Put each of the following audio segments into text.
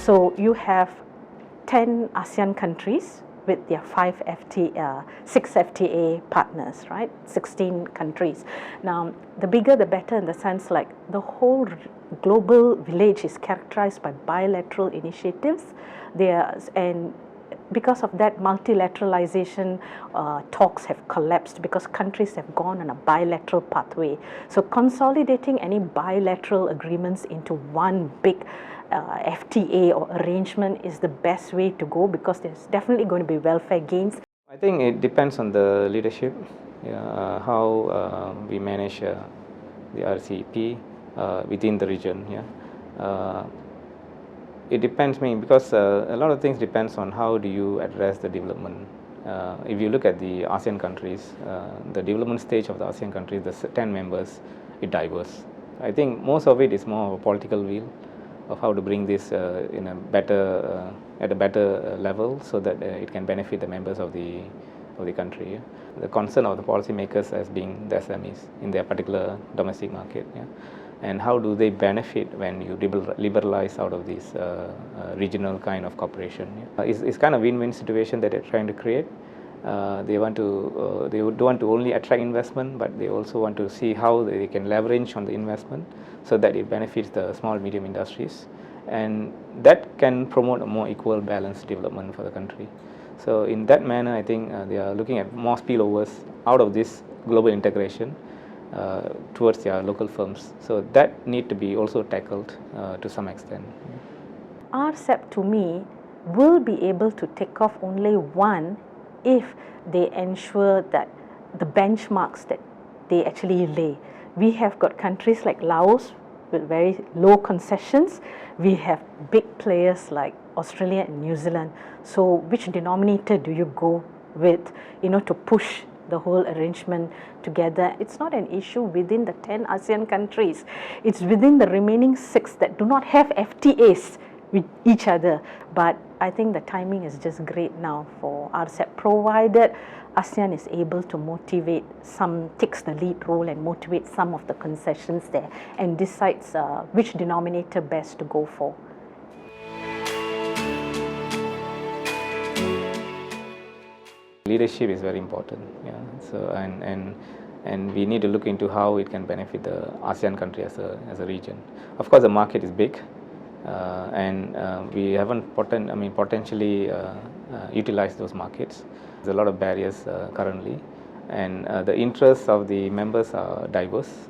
So you have 10 ASEAN countries with their 6 FTA partners, right? 16 countries. Now, the bigger the better, in the sense like the whole global village is characterized by bilateral initiatives. And because of that, multilateralization talks have collapsed because countries have gone on a bilateral pathway. So consolidating any bilateral agreements into one big FTA or arrangement is the best way to go, because there's definitely going to be welfare gains. I think it depends on the leadership, how we manage the RCEP within the region. It depends, because a lot of things depends on how do you address the development. If you look at the ASEAN countries, the development stage of the ASEAN countries, the 10 members, it diverse. I think most of it is more of a political will of how to bring this in a better at a better level, so that it can benefit the members of the country. The concern of the policymakers as being the SMEs in their particular domestic market. And how do they benefit when you liberalize out of this regional kind of cooperation? It's kind of win-win situation that they're trying to create. They don't want to only attract investment, but they also want to see how they can leverage on the investment so that it benefits the small medium industries, and that can promote a more equal balanced development for the country. So in that manner, I think they are looking at more spillovers out of this global integration towards their local firms. So that need to be also tackled to some extent. RCEP to me will be able to take off only one if they ensure that the benchmarks that they actually lay. We have got countries like Laos with very low concessions. We have big players like Australia and New Zealand. So which denominator do you go with, to push the whole arrangement together? It's not an issue within the 10 ASEAN countries. It's within the remaining 6 that do not have FTAs with each other. But I think the timing is just great now for RCEP, provided ASEAN is able to motivate takes the lead role and motivate some of the concessions there, and decides which denominator best to go for. Leadership is very important. So and we need to look into how it can benefit the ASEAN country as a region. Of course, the market is big, and we haven't potentially utilized those markets. There's a lot of barriers currently, and the interests of the members are diverse,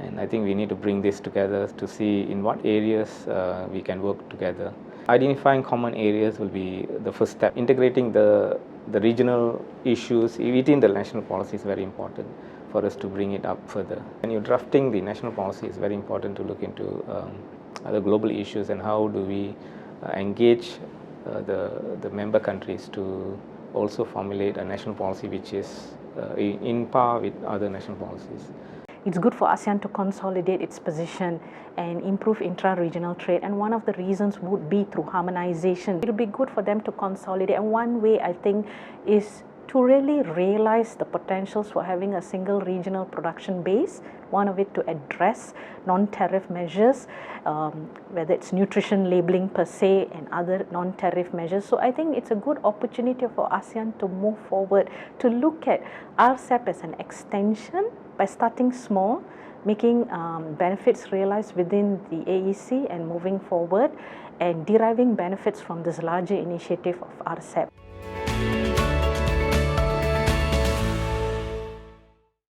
and I think we need to bring this together to see in what areas we can work together. Identifying common areas will be the first step. Integrating the regional issues within the national policy is very important for us to bring it up further. When you're drafting the national policy, it's very important to look into the global issues and how do we engage the member countries to also formulate a national policy which is in par with other national policies. It's good for ASEAN to consolidate its position and improve intra-regional trade, and one of the reasons would be through harmonization. It will be good for them to consolidate, and one way I think is to really realize the potentials for having a single regional production base, one of it to address non-tariff measures, whether it's nutrition labeling per se and other non-tariff measures. So I think it's a good opportunity for ASEAN to move forward, to look at RCEP as an extension by starting small, making benefits realized within the AEC and moving forward and deriving benefits from this larger initiative of RCEP.